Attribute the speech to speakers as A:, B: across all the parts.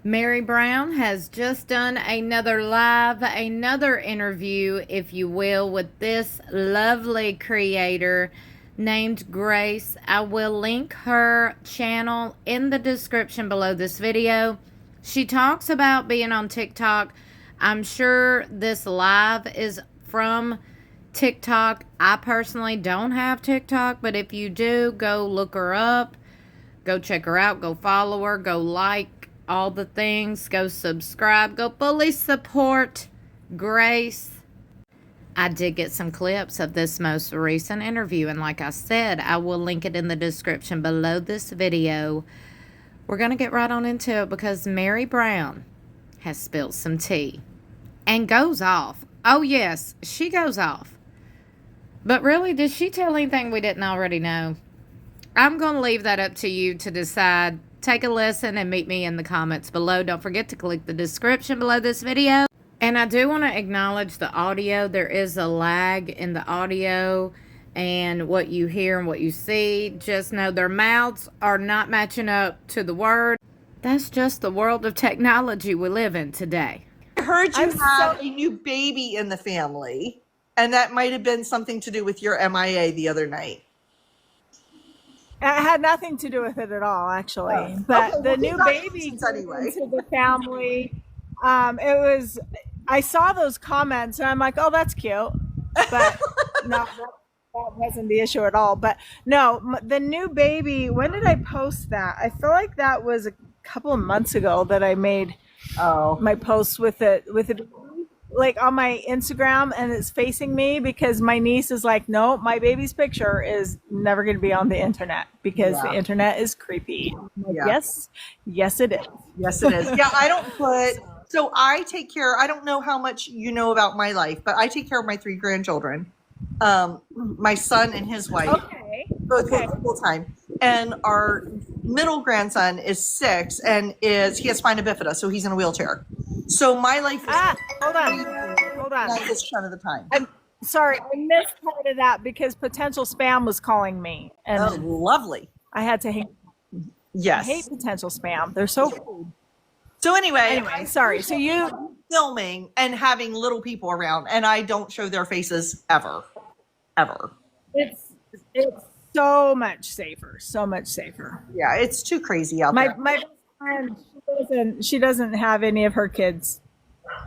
A: Meri Brown has just done another live, another interview, if you will, with this lovely creator named Grace. I will link her channel in the description below this video. She talks about being on TikTok. I'm sure this live is from TikTok. I personally don't have TikTok, but if you do, go look her up. Go check her out. Go follow her. Go like all the things. Go subscribe. Go fully support Grace. I did get some clips of this most recent interview, and like I said, I will link it in the description below this video. We're going to get right on into it because Meri Brown has spilled some tea and goes off. Oh yes, she goes off. But really, did she tell anything we didn't already know? I'm going to leave that up to you to decide. Take a listen and meet me in the comments below. Don't forget to click the description below this video. And I do want to acknowledge the audio. There is a lag in the audio and what you hear and what you see. Just know their mouths are not matching up to the word. That's just the world of technology we live in today.
B: I heard you have a new baby in the family, and that might have been something to do with your MIA the other night.
C: It had nothing to do with it at all, actually. But the new baby
B: anyway.
C: into the family, it was, I saw those comments and I'm like, oh, that's cute. But no, that wasn't the issue at all. But no, the new baby, when did I post that? I feel like that was a couple of months ago that I made my post with it, like on my Instagram, and it's facing me because my niece is like, no, my baby's picture is never going to be on the internet because the internet is creepy. Like, yes it is.
B: Yes it is. Yeah, I don't put, so I take care, I don't know how much you know about my life, but I take care of my 3 grandchildren, my son and his wife, both full time, and our middle grandson is 6 and he has spina bifida, so he's in a wheelchair. So my life is
C: hold on
B: 90% of the time.
C: I'm sorry, I missed part of that because potential spam was calling me, and
B: lovely.
C: I had to hate.
B: Yes,
C: I hate potential spam. They're so cool.
B: So anyway,
C: sorry. So you
B: filming and having little people around, and I don't show their faces ever.
C: It's so much safer. So much safer.
B: Yeah, it's too crazy out there.
C: My friend, she doesn't have any of her kids,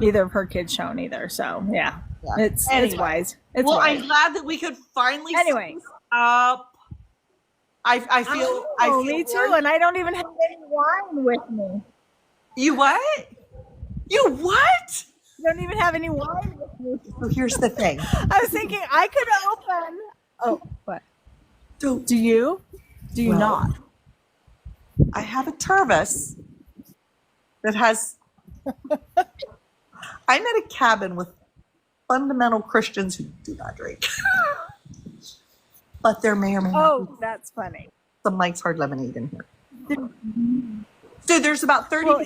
C: either of her kids shown either. So yeah. It's wise. It's wise.
B: I'm glad that we could finally up. I feel
C: me too, and I don't even have any wine with me.
B: You what? You what?
C: You don't even have any wine with me.
B: So here's the thing.
C: I was thinking I could open. Oh, what? Do you? Do you not?
B: I have a Tervis that has. I'm at a cabin with fundamental Christians who do not drink, but there may or may not.
C: Oh, that's funny.
B: Some Mike's Hard Lemonade in here. So there's about 30.
C: Well,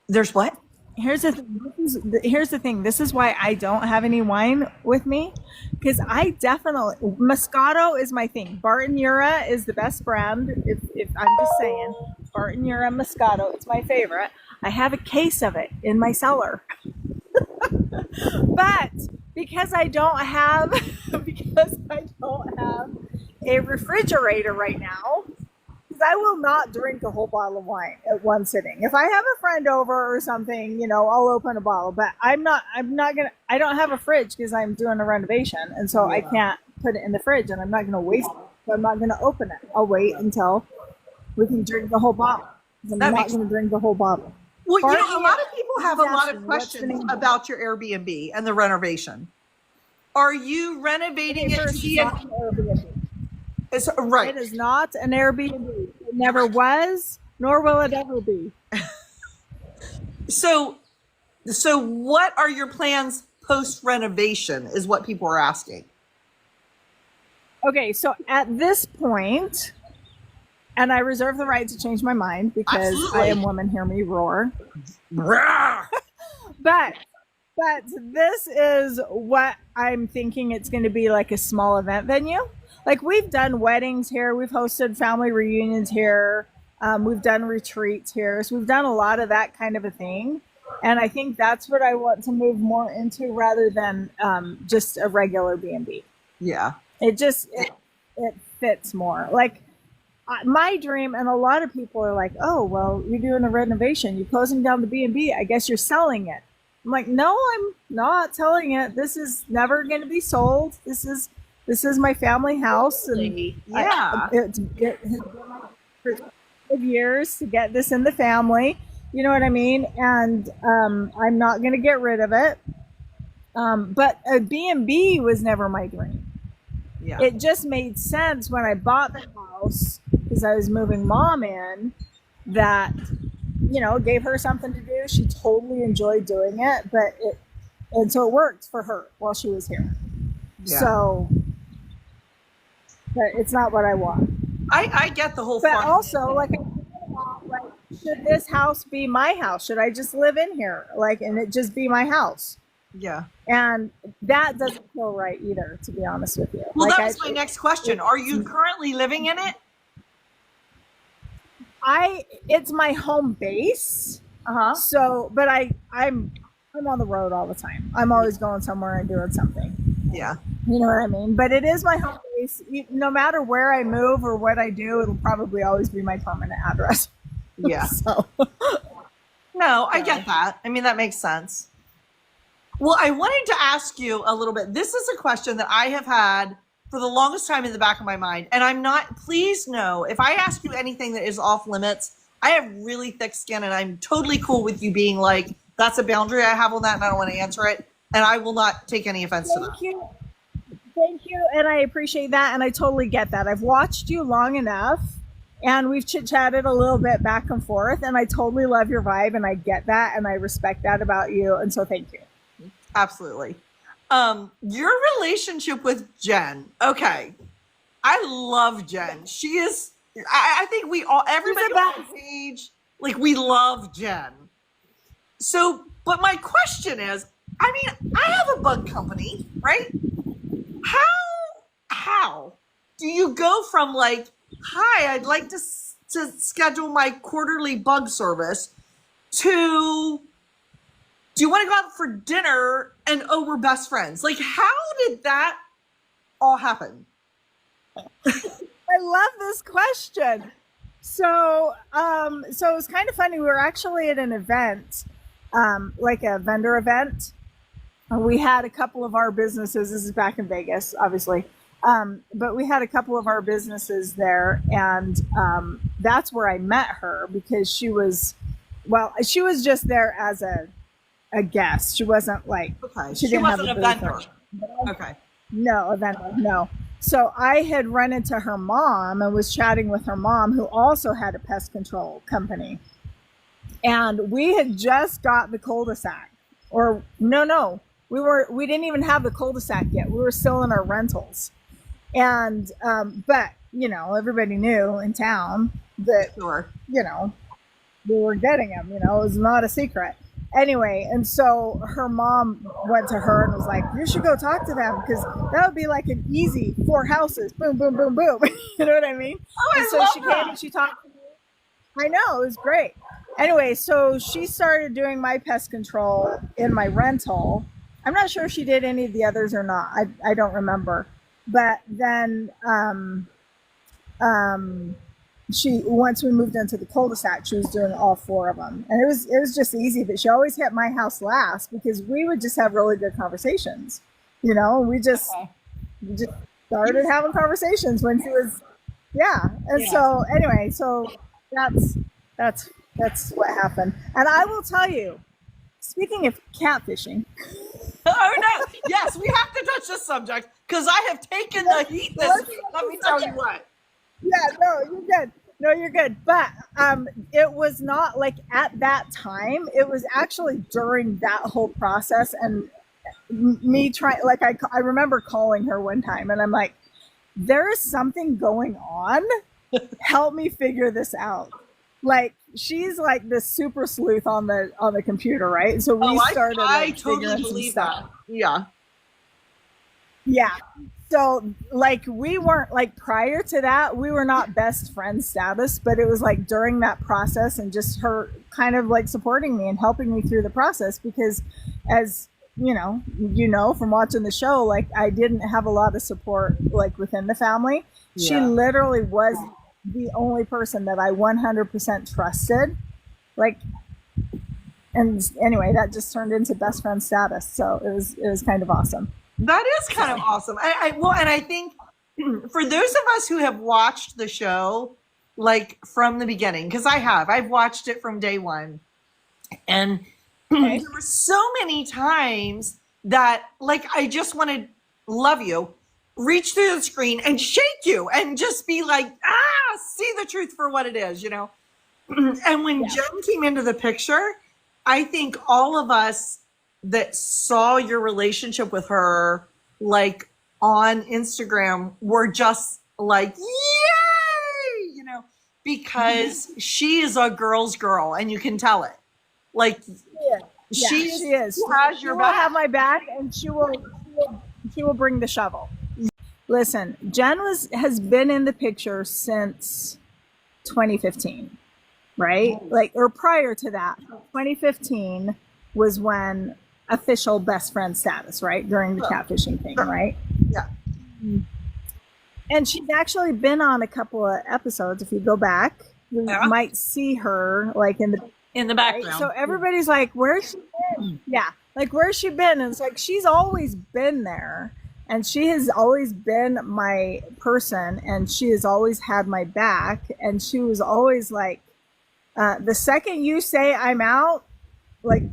B: there's what?
C: Here's the thing. This is why I don't have any wine with me, because I definitely, Moscato is my thing. Barton-Ura is the best brand. If I'm just saying, Barton-Ura Moscato, it's my favorite. I have a case of it in my cellar. But because I don't have a refrigerator right now, I will not drink a whole bottle of wine at one sitting. If I have a friend over or something, I'll open a bottle, but I don't have a fridge because I'm doing a renovation. And so I can't put it in the fridge, and I'm not going to waste it. So I'm not going to open it. I'll wait until we can drink the whole bottle. I'm not going to drink the whole bottle.
B: Well, a lot of people have a lot of questions about your Airbnb and the renovation. Are you renovating it to be an Airbnb? It's, right.
C: It is not an Airbnb. It never was, nor will it ever be.
B: So what are your plans post-renovation is what people are asking.
C: Okay, so at this point, and I reserve the right to change my mind because I am woman, hear me roar. But this is what I'm thinking it's going to be, like a small event venue. Like, we've done weddings here. We've hosted family reunions here. We've done retreats here. So we've done a lot of that kind of a thing. And I think that's what I want to move more into rather than just a regular B&B.
B: Yeah.
C: It fits more. Like my dream, and a lot of people are like, oh, well, you're doing a renovation. You're closing down the B&B. I guess you're selling it. I'm like, no, I'm not selling it. This is never going to be sold. This is my family house. And
B: yeah.
C: It has been for 5 years to get this in the family. You know what I mean? And I'm not going to get rid of it. But a B&B was never my dream.
B: Yeah.
C: It just made sense when I bought the house, because I was moving mom in, that, you know, gave her something to do. She totally enjoyed doing it, and so it worked for her while she was here. Yeah. So, but it's not what I want.
B: I get the whole.
C: But also, like, should this house be my house? Should I just live in here, like, and it just be my house?
B: Yeah. And
C: that doesn't feel right either, to be honest with you.
B: Well, like, that was my next question. Are you currently living in it?
C: It's my home base. So, but I'm on the road all the time. I'm always going somewhere and doing something.
B: Yeah.
C: You know what I mean? But it is my home base. No matter where I move or what I do, it'll probably always be my permanent address.
B: Yeah.
C: So.
B: No, I get that. I mean, that makes sense. Well, I wanted to ask you a little bit. This is a question that I have had for the longest time in the back of my mind. And I'm not, please know, if I ask you anything that is off limits, I have really thick skin and I'm totally cool with you being like, that's a boundary I have on that and I don't want to answer it. And I will not take any offense to that.
C: Thank you. And I appreciate that. And I totally get that. I've watched you long enough and we've chit-chatted a little bit back and forth. And I totally love your vibe and I get that. And I respect that about you. And so thank you.
B: Absolutely. Your relationship with Jen. Okay. I love Jen. She is, I think everybody on the page, like, we love Jen. So, but my question is, I mean, I have a bug company, right? How do you go from like, hi, I'd like to schedule my quarterly bug service to, do you want to go out for dinner and, oh, we're best friends? Like, how did that all happen?
C: I love this question. So it was kind of funny. We were actually at an event, like a vendor event. We had a couple of our businesses. This is back in Vegas, obviously. But we had a couple of our businesses there. And that's where I met her because she was just there as a guest. She wasn't like, she didn't have a vendor.
B: Okay.
C: No, a vendor, no. So I had run into her mom and was chatting with her mom, who also had a pest control company. And we had just got the cul-de-sac. Or no, we didn't even have the cul-de-sac yet. We were still in our rentals. And but you know, everybody knew in town that you know, we were getting them, you know, it was not a secret. Anyway, and so her mom went to her and was like, you should go talk to them because that would be like an easy 4 houses. Boom, boom, boom, boom. You know what I mean?
B: Oh,
C: and so she came and she talked to me. I know, it was great. Anyway, so she started doing my pest control in my rental. I'm not sure if she did any of the others or not. I don't remember. But then once we moved into the cul-de-sac, she was doing all 4 of them. And it was just easy, but she always hit my house last because we would just have really good conversations. You know, we just started having conversations when she was, And so anyway, so that's what happened. And I will tell you, speaking of catfishing.
B: Oh no, yes, we have to touch this subject because I have taken the heat this week. Let me tell you what.
C: Yeah, no, you're good. No, you're good. But it was not like at that time. It was actually during that whole process and me trying, like I remember calling her one time and I'm like, there is something going on. Help me figure this out. Like she's like this super sleuth on the computer, right? So we started.
B: I totally believe that. Yeah.
C: Yeah. So like we weren't like prior to that, we were not best friend status, but it was like during that process and just her kind of like supporting me and helping me through the process because as you know from watching the show, like I didn't have a lot of support like within the family. Yeah. She literally was the only person that I 100% trusted. Like, and anyway, that just turned into best friend status. So it was kind of awesome.
B: That is kind of awesome. Well, and I think for those of us who have watched the show, like from the beginning, because I've watched it from day one. And there were so many times that like, I just want to love you, reach through the screen and shake you and just be like, see the truth for what it is, you know? And when Jen came into the picture, I think all of us that saw your relationship with her, like on Instagram, were just like, yay, you know, because she is a girl's girl and you can tell it. Like, she is.
C: She has your back. She will have my back and she will bring the shovel. Listen, Jen has been in the picture since 2015, right? Like, or prior to that, 2015 was when official best friend status, right? During the catfishing thing, right?
B: Yeah.
C: And she's actually been on a couple of episodes. If you go back, you might see her like in the background. Right? So everybody's like, where's she been? Yeah. Like, where's she been? And it's like, she's always been there. And she has always been my person. And she has always had my back. And she was always like, the second you say I'm out, like,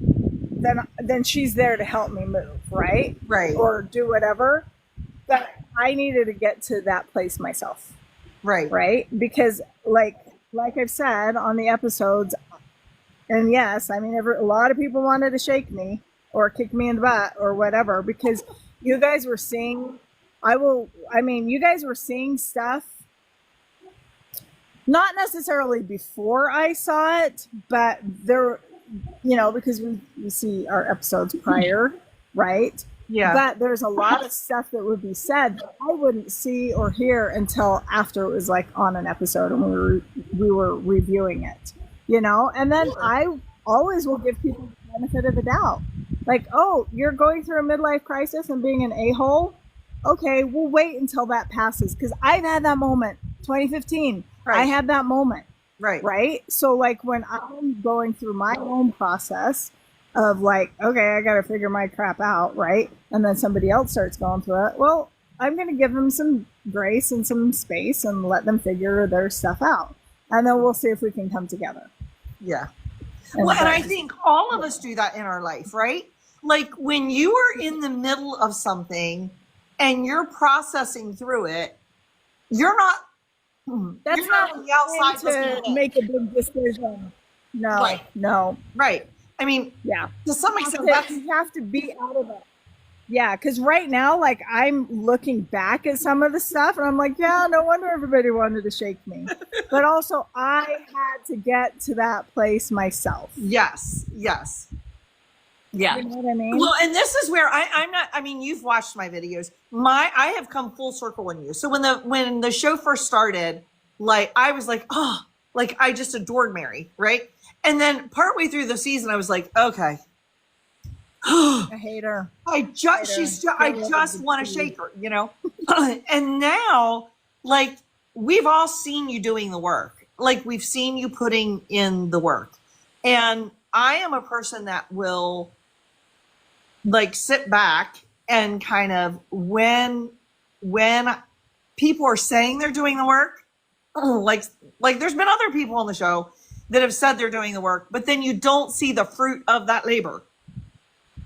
C: then she's there to help me move, right?
B: Right.
C: Or do whatever. But I needed to get to that place myself.
B: Right.
C: Right? Because like I've said on the episodes, and yes, I mean, a lot of people wanted to shake me or kick me in the butt or whatever, because you guys were seeing, you guys were seeing stuff, not necessarily before I saw it, but there, you know, because we see our episodes prior, right?
B: Yeah.
C: But there's a lot of stuff that would be said that I wouldn't see or hear until after it was like on an episode and we were reviewing it, you know? And then I always will give people the benefit of the doubt. Like, oh, you're going through a midlife crisis and being an a-hole? Okay, we'll wait until that passes. Because I've had that moment, 2015. Right. I had that moment.
B: Right.
C: Right? So like when I'm going through my own process of like, okay, I got to figure my crap out, right? And then somebody else starts going through it. Well, I'm going to give them some grace and some space and let them figure their stuff out. And then we'll see if we can come together.
B: Yeah. And I think all of us do that in our life, right? Like when you are in the middle of something and you're processing through it, you're not,
C: that's not on the outside to make a big decision. No, right. No.
B: Right. I mean,
C: yeah.
B: To some extent,
C: you have to be out of it. Yeah, because right now, like, I'm looking back at some of the stuff, and I'm like, yeah, no wonder everybody wanted to shake me. But also, I had to get to that place myself.
B: Yes. Yeah.
C: You know what I mean?
B: Well, and this is where I'm not, I mean, you've watched my videos. I have come full circle on you. So when the show first started, like, I was like, oh, like, I just adored Meri, right? And then partway through the season, I was like, okay.
C: I hate her.
B: I just want to shake her, you know? And now, like, we've all seen you doing the work. Like, we've seen you putting in the work. And I am a person that will, like, sit back and kind of, when people are saying they're doing the work, like there's been other people on the show that have said they're doing the work, but then you don't see the fruit of that labor.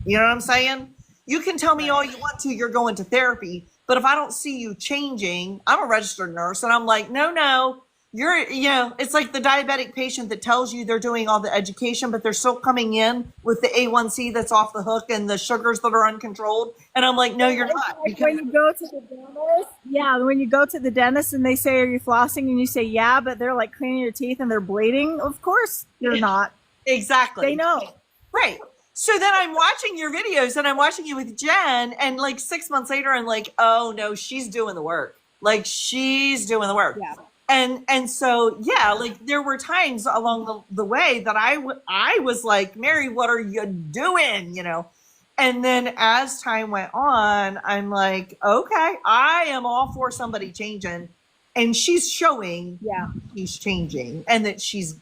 B: You know what I'm saying? You can tell me all you want to, you're going to therapy, but if I don't see you changing, I'm a registered nurse and I'm like, no, it's like the diabetic patient that tells you they're doing all the education, but they're still coming in with the A1C that's off the hook and the sugars that are uncontrolled. And I'm like, no, you're not.
C: Like when you go to the dentist, when you go to the dentist and they say, are you flossing? And you say, yeah, but they're like cleaning your teeth and they're bleeding. Of course you're not.
B: Exactly.
C: They know.
B: Right. So then I'm watching your videos and I'm watching you with Jen, and like 6 months later, I'm like, oh no, she's doing the work. Like she's doing the work.
C: Yeah.
B: And so, yeah, like there were times along the way that I was like, Meri, what are you doing? You know? And then as time went on, I'm like, okay, I am all for somebody changing. And she's showing she's changing and that she's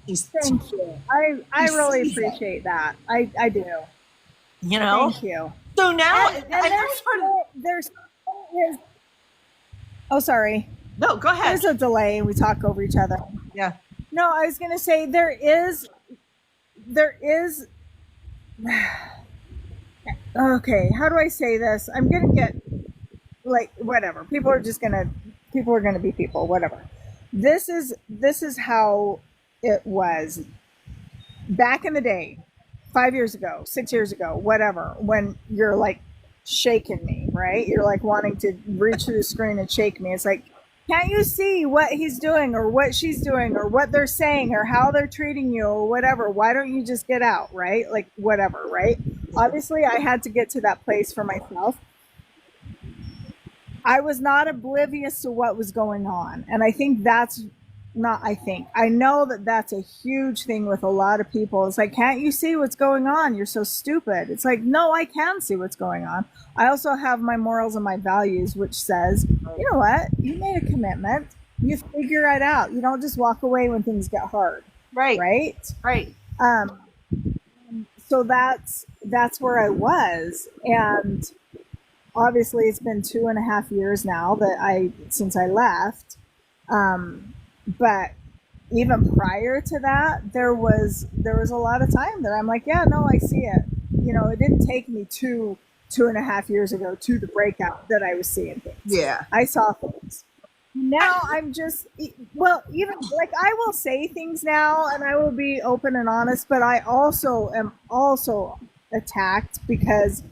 C: thank you. I really appreciate that. I do.
B: You know?
C: Thank you.
B: So now
C: And there's oh, sorry.
B: No, go ahead.
C: There's a delay and we talk over each other.
B: Yeah.
C: No, I was going to say there is, okay, how do I say this? I'm going to get, like, whatever. People are going to be people, whatever. This is how it was back in the day, 5 years ago, 6 years ago, whatever, when you're like shaking me, right? You're like wanting to reach through the screen and shake me. It's like, can't you see what he's doing or what she's doing or what they're saying or how they're treating you or whatever? Why don't you just get out, right? Like whatever, right? Obviously, I had to get to that place for myself. I was not oblivious to what was going on. And I think I know that that's a huge thing with a lot of people. It's like, can't you see what's going on? You're so stupid. It's like, no, I can see what's going on. I also have my morals and my values, which says, you know what? You made a commitment. You figure it out. You don't just walk away when things get hard.
B: Right.
C: Right.
B: Right.
C: So that's where I was. And obviously it's been 2.5 years now since I left. But even prior to that, there was a lot of time that I'm like, yeah, no, I see it. You know, it didn't take me 2.5 years ago to the breakout that I was seeing things.
B: Yeah.
C: I saw things. Now I'm just, well, even like I will say things now and I will be open and honest, but I also am attacked because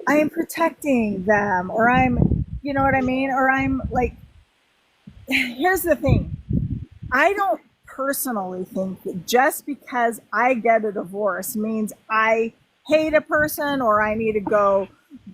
C: I am protecting them or I'm, you know what I mean? Or I'm like, here's the thing. I don't personally think that just because I get a divorce means I hate a person or I need to go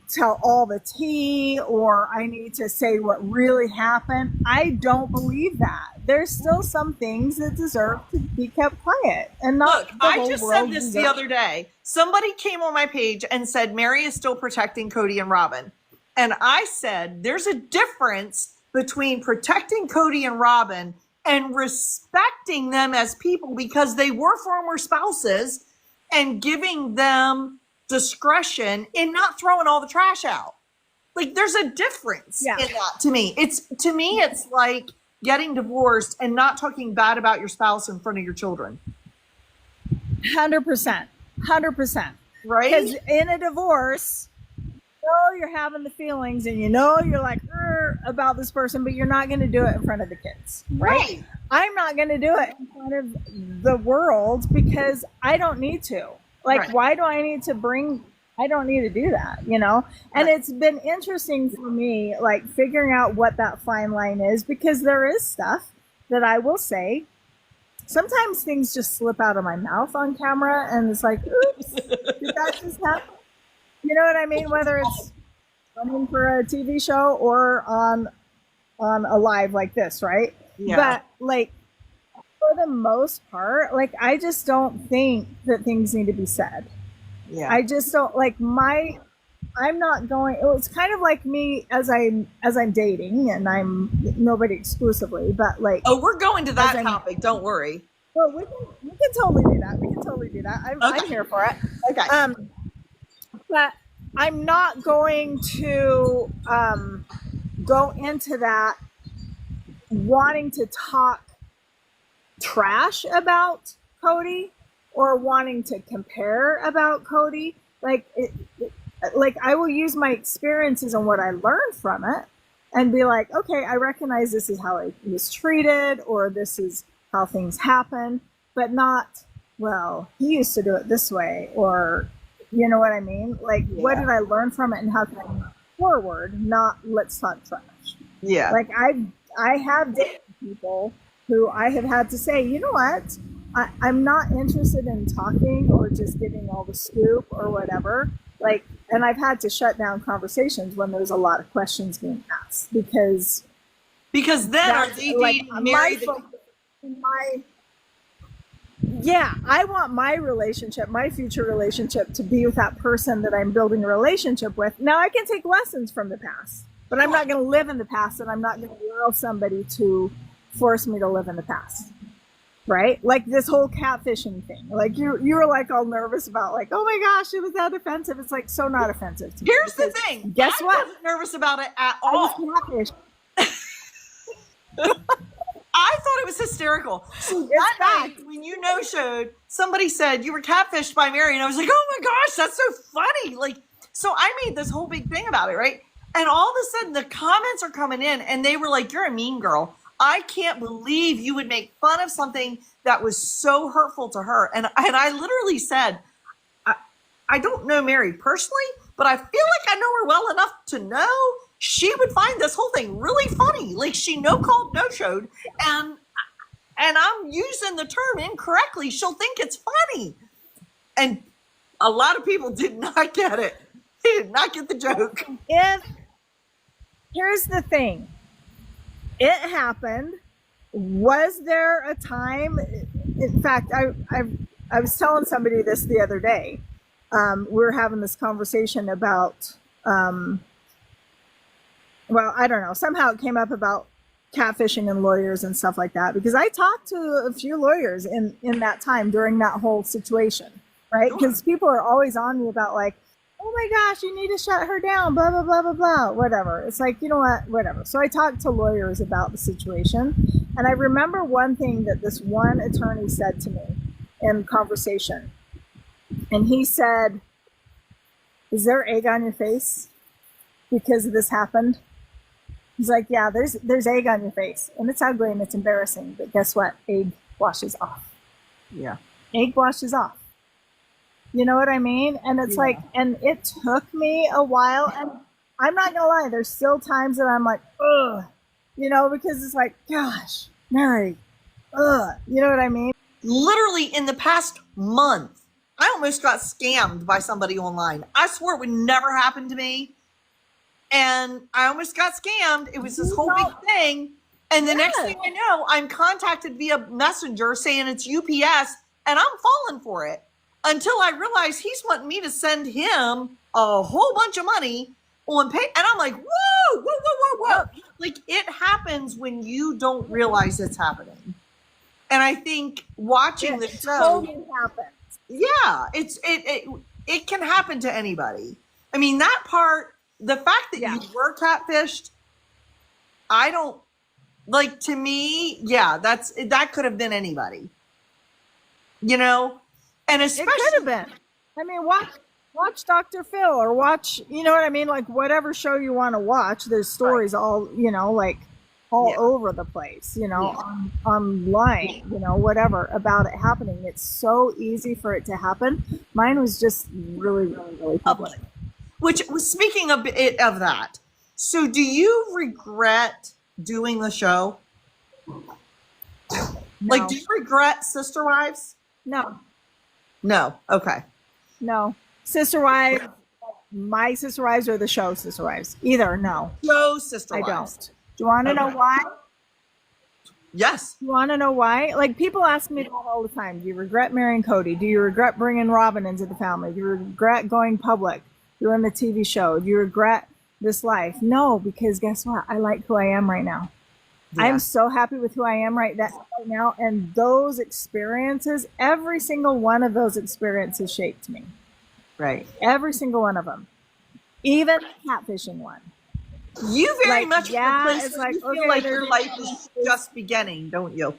C: tell all the tea or I need to say what really happened. I don't believe that. There's still some things that deserve to be kept quiet and not.
B: Look, I just said this the other day. Somebody came on my page and said Meri is still protecting Cody and Robin. And I said there's a difference between protecting Cody and Robin and respecting them as people because they were former spouses and giving them discretion in not throwing all the trash out. Like there's a difference in that to me. It's like getting divorced and not talking bad about your spouse in front of your children.
C: 100%. 100%.
B: Right?
C: Because in a divorce, you're having the feelings and you're like about this person, but you're not going to do it in front of the kids, right? I'm not going to do it in front of the world because I don't need to. Like, why do I need to I don't need to do that, you know? And it's been interesting for me, like figuring out what that fine line is, because there is stuff that I will say. Sometimes things just slip out of my mouth on camera and it's like, oops, did that just happen? You know what I mean? Whether it's running for a TV show or on a live like this, right? Yeah. But like for the most part, like I just don't think that things need to be said. Yeah. I just don't like I'm not going. It was kind of like me as I'm dating, and I'm nobody exclusively, but like.
B: Oh, we're going to that topic. Don't worry.
C: Well, we can totally do that. I'm here for it.
B: Okay.
C: But I'm not going to go into that wanting to talk trash about Cody or wanting to compare about Cody. Like I will use my experiences and what I learned from it and be like, okay, I recognize this is how I was treated or this is how things happen, but not, well, he used to do it this way or you know what I mean? Like, what did I learn from it and how can I move forward? Not let's talk trash. Yeah. Like I have dated people who I have had to say, you know what? I'm not interested in talking or just giving all the scoop or whatever. Like, and I've had to shut down conversations when there's a lot of questions being asked because
B: then are they dating Meri?
C: Yeah, I want my relationship, my future relationship, to be with that person that I'm building a relationship with. Now, I can take lessons from the past, but I'm not going to live in the past, and I'm not going to allow somebody to force me to live in the past. Right? Like this whole catfishing thing. Like you were like all nervous about like, oh my gosh, it was that offensive. It's like so not offensive to me.
B: Here's the thing.
C: Guess what?
B: I wasn't nervous about it at all. I thought it was hysterical. So that night, when you no-showed, somebody said you were catfished by Meri, and I was like, oh my gosh, that's so funny. Like, so I made this whole big thing about it, right? And all of a sudden, the comments are coming in, and they were like, you're a mean girl. I can't believe you would make fun of something that was so hurtful to her. And I literally said, I don't know Meri personally, but I feel like I know her well enough to know she would find this whole thing really funny. Like she no-called, no-showed, and I'm using the term incorrectly. She'll think it's funny. And a lot of people did not get it. They did not get the joke.
C: Here's the thing. It happened. Was there a time? In fact, I was telling somebody this the other day. We were having this conversation about, well, I don't know. Somehow it came up about catfishing and lawyers and stuff like that, because I talked to a few lawyers in that time during that whole situation, right? Because people are always on me about like, oh my gosh, you need to shut her down, blah, blah, blah, blah, blah, whatever. It's like, you know what, whatever. So I talked to lawyers about the situation. And I remember one thing that this one attorney said to me in conversation. And he said, is there egg on your face because this happened? He's like, yeah, there's egg on your face. And it's ugly and it's embarrassing. But guess what? Egg washes off.
B: Yeah.
C: Egg washes off. You know what I mean? And it's like, and it took me a while. And I'm not going to lie, there's still times that I'm like, ugh, you know, because it's like, gosh, Meri, ugh, you know what I mean?
B: Literally in the past month, I almost got scammed by somebody online. I swore it would never happen to me. And I almost got scammed. It was this whole big thing. And the next thing I know, I'm contacted via Messenger saying it's UPS, and I'm falling for it. Until I realized he's wanting me to send him a whole bunch of money on pay. And I'm like, whoa, whoa, whoa, whoa, whoa. Like it happens when you don't realize it's happening. And I think watching the show
C: totally happens.
B: Yeah, it can happen to anybody. I mean, that part, the fact that you were catfished, I don't like, to me, that could have been anybody. You know? And especially,
C: it could have been. I mean, watch Dr. Phil or watch, you know what I mean? Like whatever show you want to watch, there's stories all, you know, like all over the place, you know, online, you know, whatever about it happening. It's so easy for it to happen. Mine was just really, really, really public.
B: Which was, speaking of that, so do you regret doing the show?
C: No.
B: Like, do you regret Sister Wives?
C: No.
B: Okay.
C: No. Sister Wives, my Sister Wives or the show Sister Wives? Either, no.
B: No, Sister Wives.
C: I don't. Do you want to know why?
B: Yes.
C: You want to know why? Like people ask me that all the time. Do you regret marrying Cody? Do you regret bringing Robin into the family? Do you regret going public, doing the TV show? Do you regret this life? No, because guess what? I like who I am right now. Yeah. I'm so happy with who I am right now. And those experiences, every single one of those experiences shaped me.
B: Right.
C: Every single one of them. Even the catfishing one.
B: You very much
C: it's like,
B: you feel like your life is just beginning, don't you?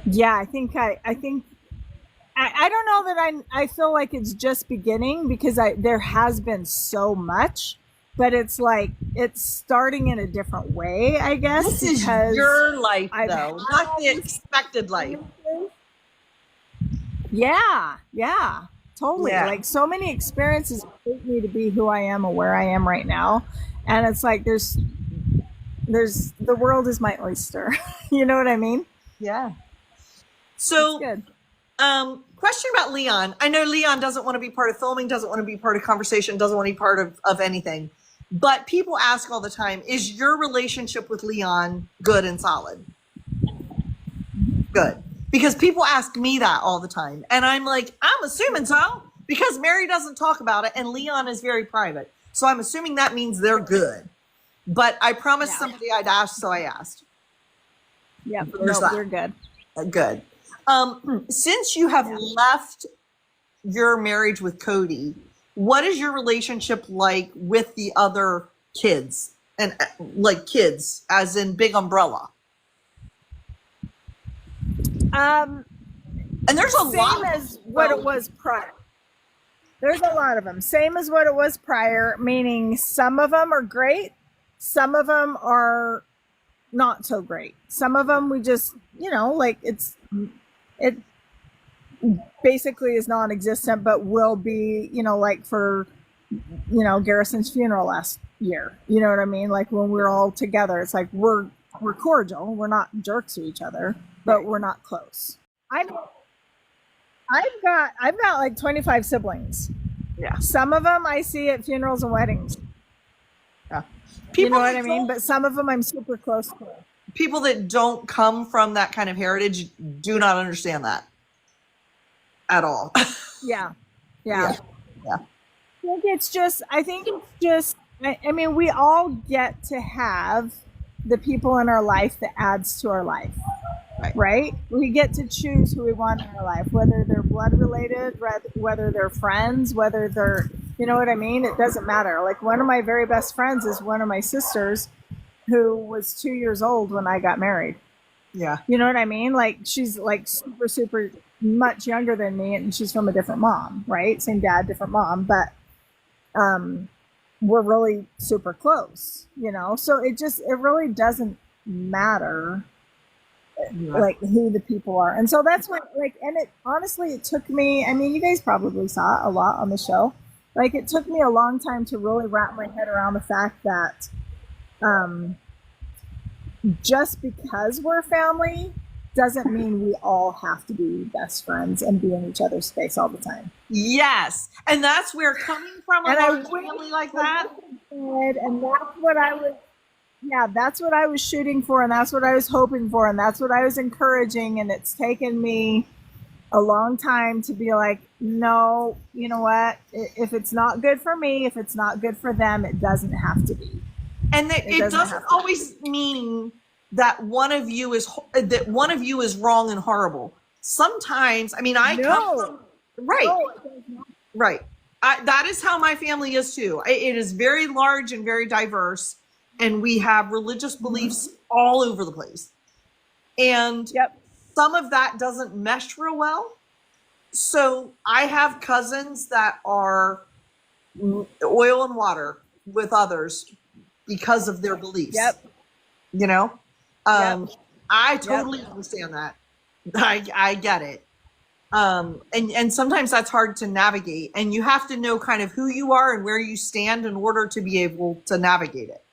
C: Yeah, I think I don't know that I feel like it's just beginning because there has been so much, but it's like it's starting in a different way, I guess.
B: This is your life though, not the expected life.
C: Yeah. Totally. Yeah. Like so many experiences shape me to be who I am or where I am right now. And it's like the world is my oyster. You know what I mean?
B: Yeah. So,
C: good.
B: Question about Leon. I know Leon doesn't want to be part of filming, doesn't want to be part of conversation, doesn't want to be part of anything. But people ask all the time, is your relationship with Leon good and solid? Good. Because people ask me that all the time. And I'm like, I'm assuming so. Because Meri doesn't talk about it and Leon is very private. So I'm assuming that means they're good. But I promised somebody I'd ask, so I asked.
C: Yeah, they're good.
B: Good. Since you have left your marriage with Cody, what is your relationship like with the other kids? And like kids, as in big umbrella? And there's a lot.
C: Same as what it was prior. There's a lot of them. Same as what it was prior, meaning some of them are great. Some of them are not so great. Some of them we just, like it basically is non-existent, but will be, like for, Garrison's funeral last year. You know what I mean? Like when we're all together, it's like we're cordial. We're not jerks to each other, but we're not close. I've got like 25 siblings. Yeah. Some of them I see at funerals and weddings.
B: Yeah.
C: You know what I mean? But some of them I'm super close to.
B: People that don't come from that kind of heritage do not understand that at all.
C: Yeah.
B: Yeah.
C: I think it's just, I mean, we all get to have the people in our life that adds to our life. Right? We get to choose who we want in our life, whether they're blood related, whether they're friends, whether they're, you know what I mean? It doesn't matter. Like one of my very best friends is one of my sisters who was 2 years old when I got married.
B: Yeah.
C: You know what I mean? Like she's like super, super much younger than me and she's from a different mom, right? Same dad, different mom, but we're really super close, So it really doesn't matter like who the people are. And so that's what and it honestly, it took me, I mean, you guys probably saw it a lot on the show. Like it took me a long time to really wrap my head around the fact that just because we're family doesn't mean we all have to be best friends and be in each other's space all the time.
B: Yes. And that's where coming from a large family like that.
C: And that's what that's what I was shooting for, and that's what I was hoping for, and that's what I was encouraging. And it's taken me a long time to be like, no, you know what? If it's not good for me, if it's not good for them, it doesn't have to be.
B: And it doesn't always mean that one of you is wrong and horrible. Sometimes, I mean, come from, right. That is how my family is too. It is very large and very diverse. And we have religious beliefs all over the place. And some of that doesn't mesh real well. So I have cousins that are oil and water with others because of their beliefs. I totally understand that. I get it. And sometimes that's hard to navigate. And you have to know kind of who you are and where you stand in order to be able to navigate it.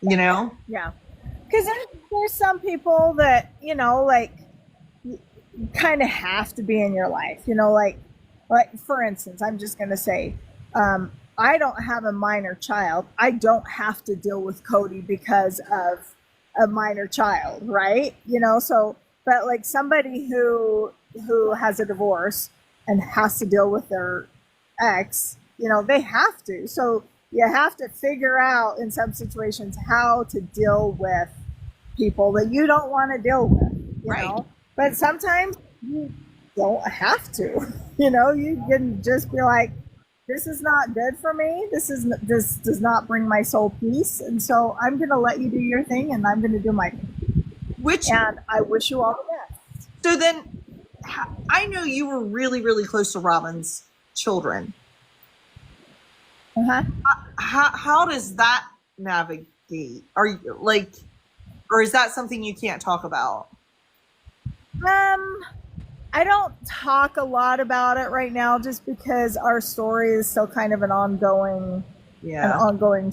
B: Yeah.
C: Because there's some people that, kind of have to be in your life, like for instance, I'm just going to say, I don't have a minor child. I don't have to deal with Cody because of a minor child. Right. But like somebody who has a divorce and has to deal with their ex, they have to. So you have to figure out in some situations how to deal with people that you don't want to deal with, you know? But sometimes you don't have to, you can just be like, this is not good for me. This does not bring my soul peace. And so I'm going to let you do your thing and I'm going to do my thing. And I wish you all the best.
B: So then I know you were really, really close to Robin's children. How does that navigate? Are you like, or is that something you can't talk about?
C: I don't talk a lot about it right now, just because our story is still kind of an ongoing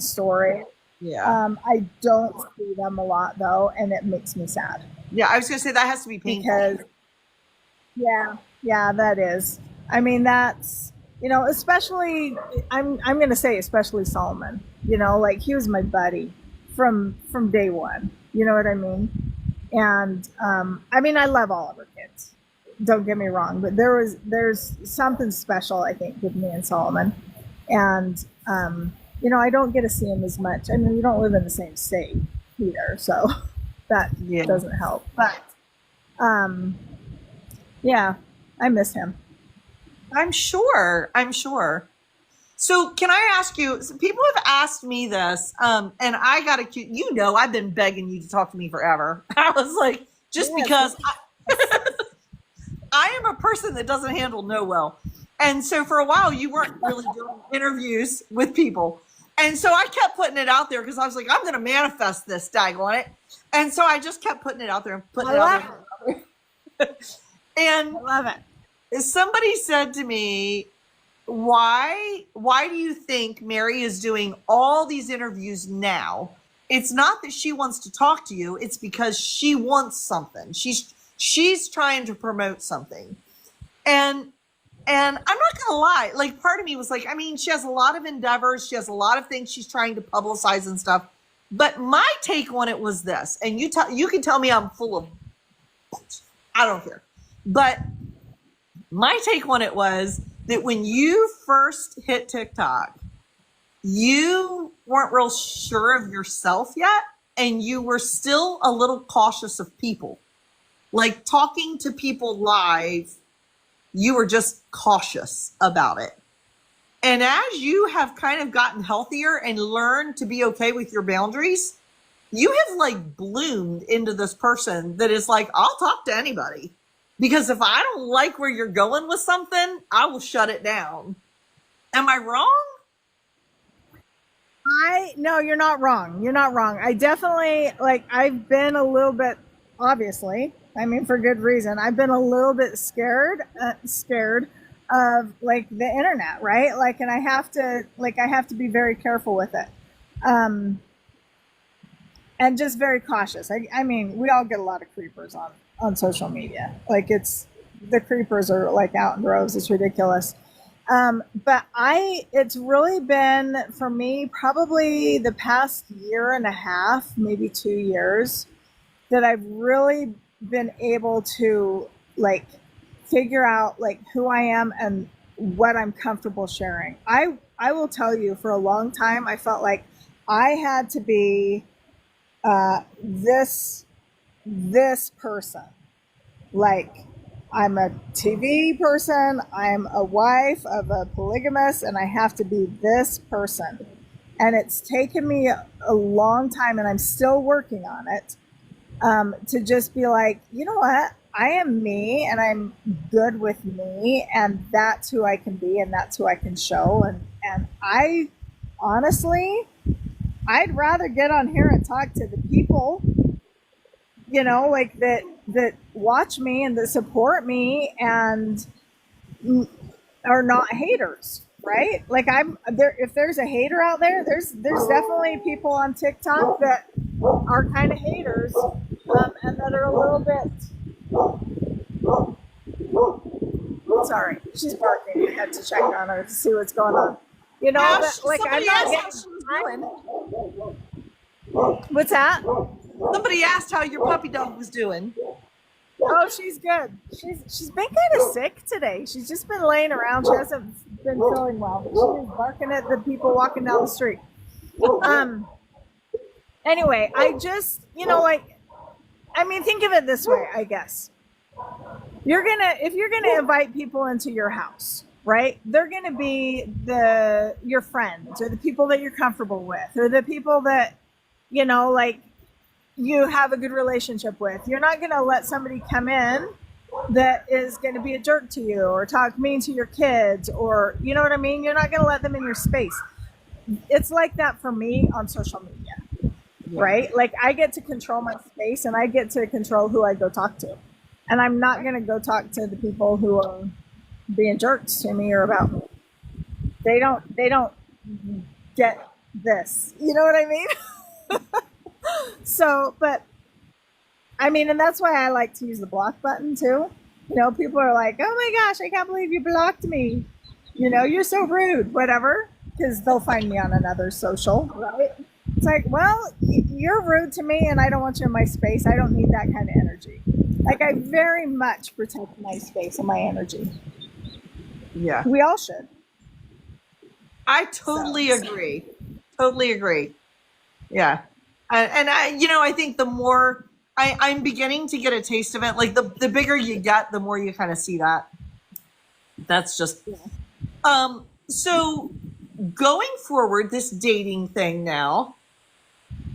C: story.
B: Yeah.
C: I don't see them a lot though, and it makes me sad.
B: Yeah, I was gonna say that has to be painful.
C: Because yeah, that is. I mean, that's, you know, especially I'm gonna say especially Solomon. You know, like he was my buddy from day one. You know what I mean? And I mean, I love all of our kids. Don't get me wrong, but there's something special, I think, with me and Solomon. And you know, I don't get to see him as much. I mean, we don't live in the same state either, so that doesn't help. But yeah, I miss him.
B: I'm sure. So can I ask you, people have asked me this, and I got accused, you know, I've been begging you to talk to me forever. I was like, just because I am a person that doesn't handle no well. And so for a while you weren't really doing interviews with people. And so I kept putting it out there because I was like, I'm going to manifest this, daggone it. And so I just kept putting it out there and putting it out there. And
C: I love it.
B: Somebody said to me, why do you think Meri is doing all these interviews now? It's not that she wants to talk to you. It's because she wants something. She's trying to promote something. And I'm not gonna lie, like part of me was like, I mean, she has a lot of endeavors. She has a lot of things she's trying to publicize and stuff. But my take on it was this, and you can tell me I'm full of, I don't care. But my take on it was that when you first hit TikTok, you weren't real sure of yourself yet, and you were still a little cautious of people. Like talking to people live, you were just cautious about it. And as you have kind of gotten healthier and learned to be okay with your boundaries, you have like bloomed into this person that is like, I'll talk to anybody. Because if I don't like where you're going with something, I will shut it down. Am I wrong?
C: No, you're not wrong. You're not wrong. I definitely, like, I've been a little bit, obviously, I mean, for good reason, I've been a little bit scared of like the internet, right? Like, and I have to be very careful with it. And just very cautious. I mean, we all get a lot of creepers on social media. Like the creepers are like out in droves. It's ridiculous. But it's really been for me, probably the past year and a half, maybe 2 years, that I've really been able to like figure out like who I am and what I'm comfortable sharing. I will tell you, for a long time, I felt like I had to be this person. Like, I'm a TV person, I'm a wife of a polygamist, and I have to be this person. And it's taken me a long time, and I'm still working on it, to just be like, you know what? I am me, and I'm good with me, and that's who I can be, and that's who I can show. And I honestly, I'd rather get on here and talk to the people, you know, like that watch me and that support me and are not haters, right? Like I'm there. If there's a hater out there, there's definitely people on TikTok that are kind of haters, and that are a little bit. Sorry, she's barking. I had to check on her to see what's going on. You know,
B: Yeah,
C: but, like I'm not getting. What's that?
B: Somebody asked how your puppy dog was doing.
C: Oh, she's good. She's been kind of sick today. She's just been laying around. She hasn't been feeling well, but she was barking at the people walking down the street. Anyway, I just, you know, like, I mean, think of it this way, I guess. If you're gonna invite people into your house, right? They're gonna be your friends or the people that you're comfortable with or the people that, you know, like, you have a good relationship with. You're not going to let somebody come in that is going to be a jerk to you or talk mean to your kids, or, you know what I mean? You're not going to let them in your space. It's like that for me on social media, right? Like, I get to control my space and I get to control who I go talk to. And I'm not going to go talk to the people who are being jerks to me or about me. They don't get this. You know what I mean? So, but I mean, and that's why I like to use the block button too. You know, people are like, oh my gosh, I can't believe you blocked me. You know, you're so rude, whatever, because they'll find me on another social, right? It's like, well, you're rude to me and I don't want you in my space. I don't need that kind of energy. Like, I very much protect my space and my energy.
B: Yeah.
C: We all should.
B: I totally agree. Totally agree. Yeah. And I, you know, I think the more I'm beginning to get a taste of it, like the bigger you get, the more you kind of see that. That's just, so going forward, this dating thing now,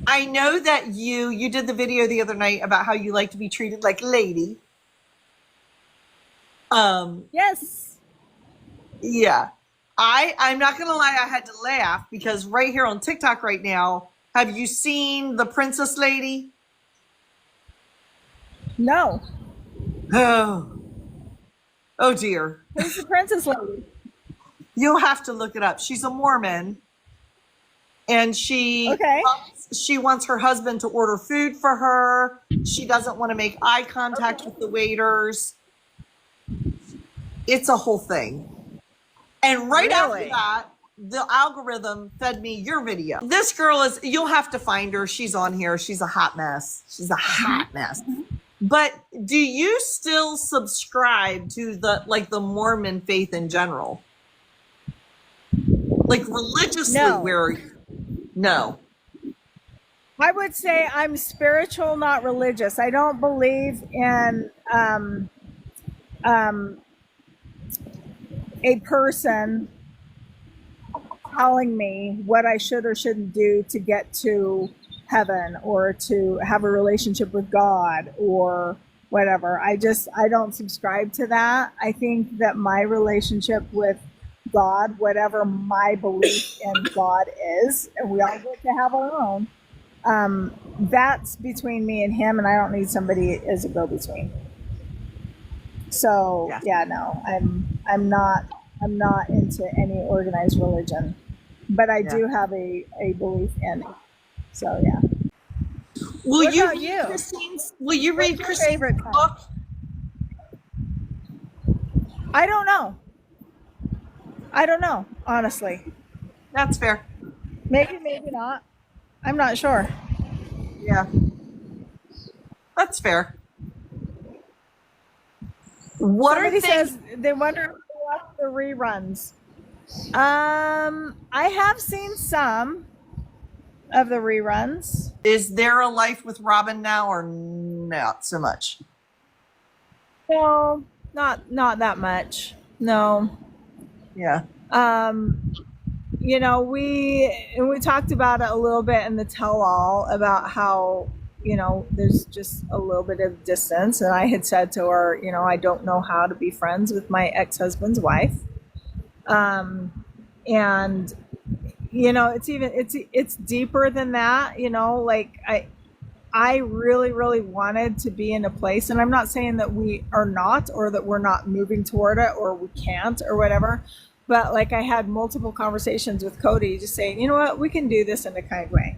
B: I know that you did the video the other night about how you like to be treated like a lady.
C: Yes.
B: Yeah. I'm not going to lie. I had to laugh because right here on TikTok right now, have you seen the princess lady?
C: No.
B: Oh dear.
C: Who's the princess lady?
B: You'll have to look it up. She's a Mormon, and she wants her husband to order food for her. She doesn't want to make eye contact with the waiters. It's a whole thing. And right after that, the algorithm fed me your video. This girl is, you'll have to find her. She's on here. She's a hot mess. She's a hot mess. But do you still subscribe to the Mormon faith in general? Like religiously,
C: No.
B: where are you? No.
C: I would say I'm spiritual, not religious. I don't believe in a person telling me what I should or shouldn't do to get to heaven or to have a relationship with God or whatever. I don't subscribe to that. I think that my relationship with God, whatever my belief in God is, and we all get to have our own, that's between me and him, and I don't need somebody as a go-between. So yeah, no, I'm not into any organized religion, but I do have a belief in it. So yeah.
B: Will
C: What
B: you
C: about
B: read
C: you?
B: Christine's? Will you
C: What's
B: read
C: your
B: Christine's
C: favorite kind?
B: book?
C: I don't know. Honestly.
B: That's fair.
C: Maybe not. I'm not sure.
B: Yeah, that's fair. What
C: Somebody says they wonder if they watch the reruns. I have seen some of the reruns.
B: Is there a life with Robin now, or not so much?
C: No, not that much. No.
B: Yeah.
C: You know, we talked about it a little bit in the tell-all about how, you know, there's just a little bit of distance, and I had said to her, you know, I don't know how to be friends with my ex-husband's wife. And you know, it's deeper than that, you know, like I really, really wanted to be in a place, and I'm not saying that we are not, or that we're not moving toward it, or we can't, or whatever, but like I had multiple conversations with Cody just saying, you know what, we can do this in a kind way.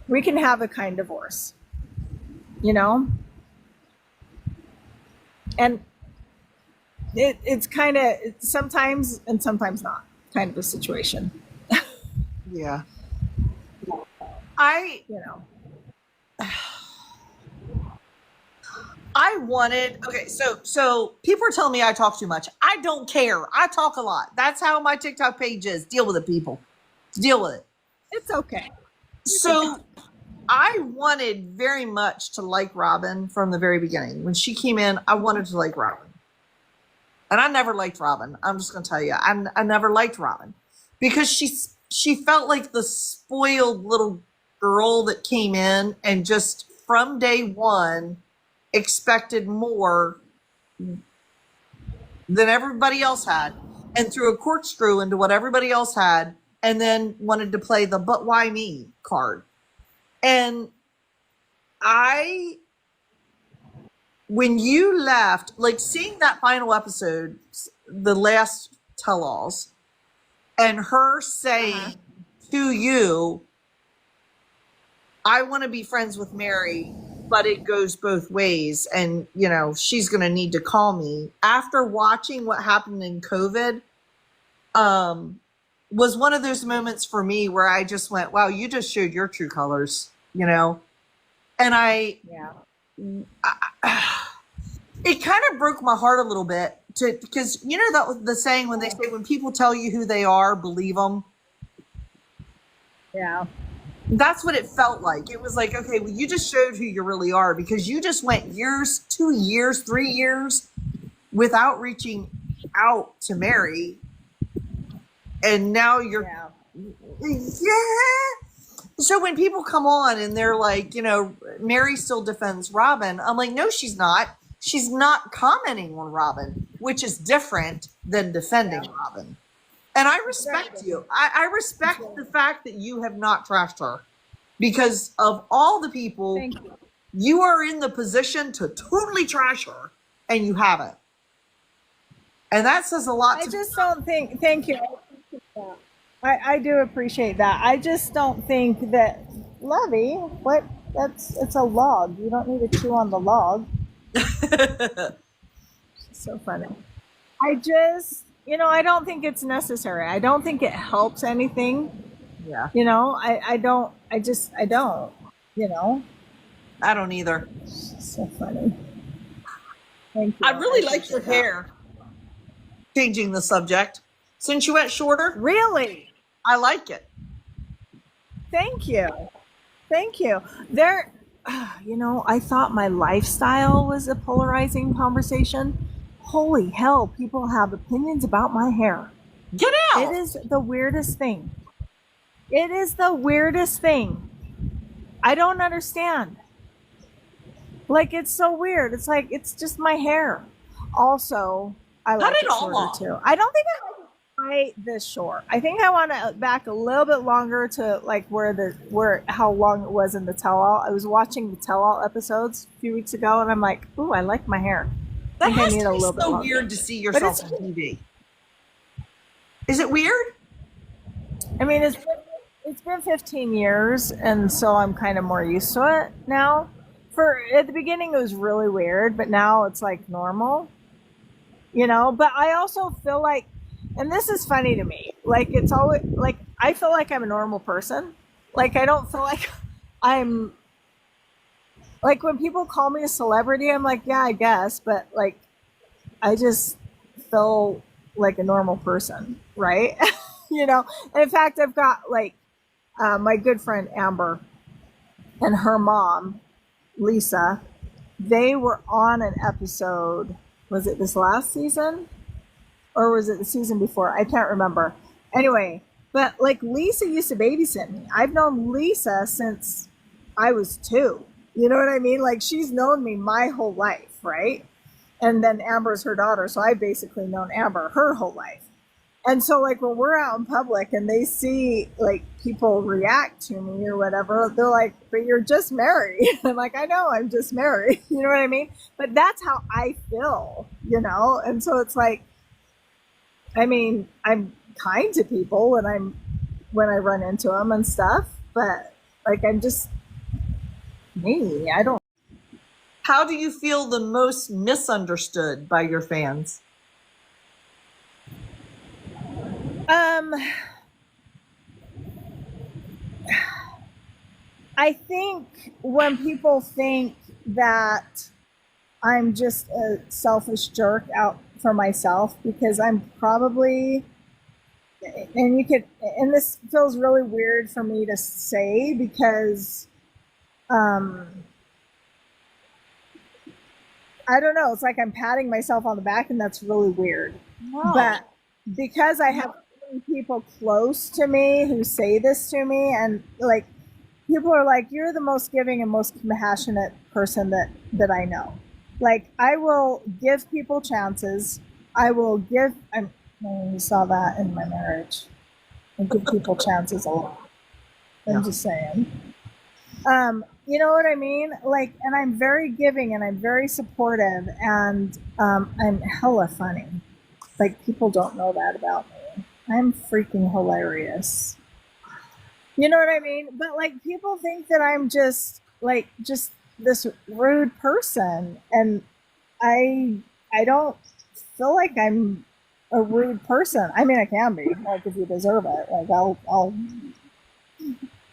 C: We can have a kind divorce, you know? And it's kind of sometimes and sometimes not kind of a situation.
B: Yeah.
C: You know.
B: I wanted, okay, so people are telling me I talk too much. I don't care. I talk a lot. That's how my TikTok page is. Deal with it, people. Deal with it.
C: It's okay.
B: So I wanted very much to like Robin from the very beginning. When she came in, I wanted to like Robin. And I never liked Robin. I'm just going to tell you, I never liked Robin because she felt like the spoiled little girl that came in and just from day one expected more than everybody else had and threw a corkscrew into what everybody else had and then wanted to play the "but why me" card. And when you left, like seeing that final episode, the last tell-alls, and her saying to you, I want to be friends with Meri, but it goes both ways. And, you know, she's going to need to call me. After watching what happened in COVID, was one of those moments for me where I just went, wow, you just showed your true colors, you know? And it kind of broke my heart a little bit because, you know, the saying when they say, when people tell you who they are, believe them.
C: Yeah.
B: That's what it felt like. It was like, okay, well, you just showed who you really are because you just went years, 2 years, 3 years without reaching out to Meri. And now you're, So when people come on and they're like, you know, Meri still defends Robin, I'm like, no, she's not. She's not commenting on Robin, which is different than defending Robin. And I respect you. I respect the fact that you have not trashed her because of all the people, you are in the position to totally trash her and you haven't. And that says a lot.
C: I just don't think, thank you. I do appreciate that. I just don't think that, Lovey, it's a log. You don't need to chew on the log. So funny. I just, you know, I don't think it's necessary. I don't think it helps anything.
B: Yeah.
C: You know, I don't, you know.
B: I don't either.
C: So funny. Thank you.
B: I really like your hair. Changing the subject. Since you went shorter?
C: Really?
B: I like it.
C: Thank you. Thank you. There, you know, I thought my lifestyle was a polarizing conversation. Holy hell, people have opinions about my hair.
B: Get out.
C: It is the weirdest thing. It is the weirdest thing. I don't understand. Like, it's so weird. It's like, it's just my hair. Also, I like it shorter too. I don't think I like it quite this short. I think I want it back a little bit longer to like how long it was in the tell-all. I was watching the tell-all episodes a few weeks ago and I'm like, ooh, I like my hair.
B: That has to be so weird to see yourself on TV. Is it weird?
C: I mean, it's been 15 years, and so I'm kind of more used to it now. At the beginning, it was really weird, but now it's like normal, you know? But I also feel like, and this is funny to me, like it's always, like I feel like I'm a normal person. Like I don't feel like I'm, like when people call me a celebrity, I'm like, yeah, I guess, but like, I just feel like a normal person, right? You know? And in fact, I've got like my good friend Amber and her mom, Lisa, they were on an episode, was it this last season? Or was it the season before? I can't remember. Anyway, but like Lisa used to babysit me. I've known Lisa since I was 2. You know what I mean? Like she's known me my whole life, right? And then Amber's her daughter, so I've basically known Amber her whole life. And so like when we're out in public and they see like people react to me or whatever, they're like, but you're just Meri. I'm like, I know, I'm just Meri. You know what I mean? But that's how I feel, you know? And so it's like, I mean, I'm kind to people when I run into them and stuff, but like, I'm just me. I don't.
B: How do you feel the most misunderstood by your fans?
C: I think when people think that I'm just a selfish jerk out for myself, because I'm probably, and this feels really weird for me to say because, I don't know. It's like I'm patting myself on the back and that's really weird.
B: No.
C: But because I have people close to me who say this to me, and like people are like, you're the most giving and most compassionate person that I know. Like I will give people chances. I will give, you saw that in my marriage. I give people chances a lot. I'm just saying. You know what I mean? Like, and I'm very giving and I'm very supportive and I'm hella funny. Like people don't know that about me. I'm freaking hilarious. You know what I mean? But like people think that I'm just this rude person, and I don't feel like I'm a rude person. I mean, I can be, like, if you deserve it. Like I'll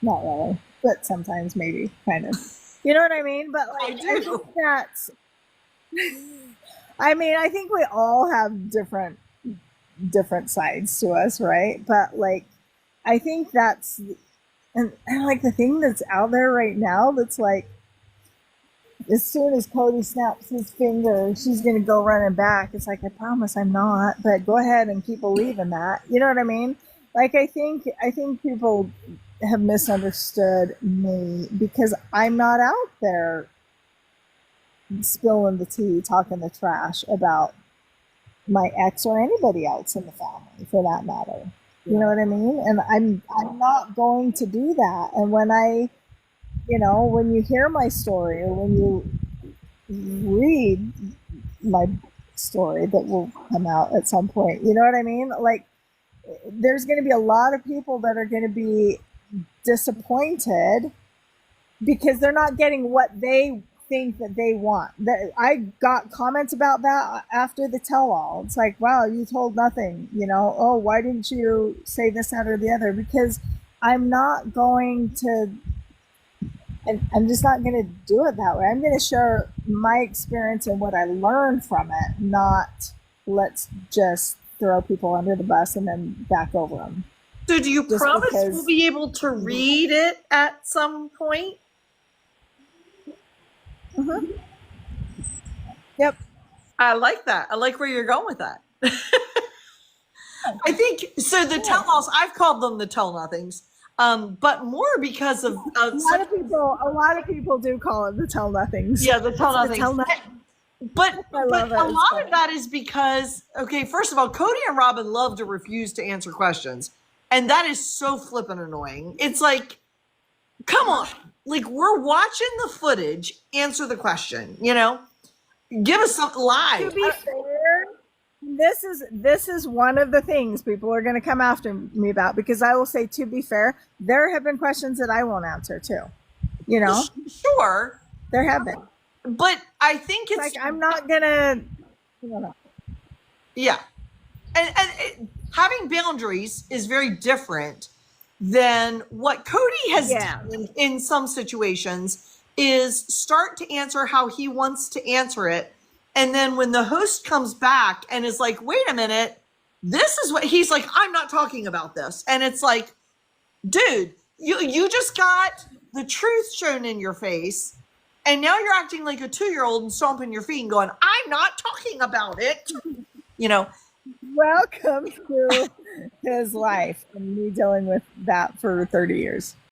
C: not really, but sometimes maybe, kind of. You know what I mean? But like I think that's I mean, I think we all have different sides to us, right? But like I think that's and like the thing that's out there right now that's like, as soon as Cody snaps his finger, she's going to go running back. It's like, I promise I'm not, but go ahead and keep believing that. You know what I mean? Like, I think people have misunderstood me because I'm not out there spilling the tea, talking the trash about my ex or anybody else in the family, for that matter. You know what I mean? And I'm not going to do that. And when when you hear my story, or when you read my story that will come out at some point, you know what I mean? Like, there's going to be a lot of people that are going to be disappointed because they're not getting what they think that they want. I got comments about that after the tell-all. It's like, wow, you told nothing, oh, why didn't you say this, that, or the other? Because I'm not going to, and I'm just not going to do it that way. I'm going to share my experience and what I learned from it, not let's just throw people under the bus and then back over them.
B: So do you promise we'll be able to read it at some point?
C: Mm-hmm. Yep.
B: I like that. I like where you're going with that. I think, so the tell-alls, I've called them the tell-nothings. But more because of
C: a lot of people do call it the tell nothings.
B: Yeah, the tell nothings. But a lot of that is because, okay, first of all, Cody and Robin love to refuse to answer questions, and that is so flippin' annoying. It's like, come on, like, we're watching the footage, answer the question, give us something live.
C: To be fair, this is one of the things people are going to come after me about, because I will say, to be fair, there have been questions that I won't answer too.
B: Sure,
C: there have been,
B: but I think it's
C: like, I'm not gonna.
B: Yeah, and having boundaries is very different than what Cody has done in some situations. Is start to answer how he wants to answer it. And then when the host comes back and is like, wait a minute, this is what he's like, I'm not talking about this. And it's like, dude, you just got the truth shown in your face. And now you're acting like a 2-year-old and stomping your feet and going, I'm not talking about it.
C: Welcome to his life and me dealing with that for 30 years.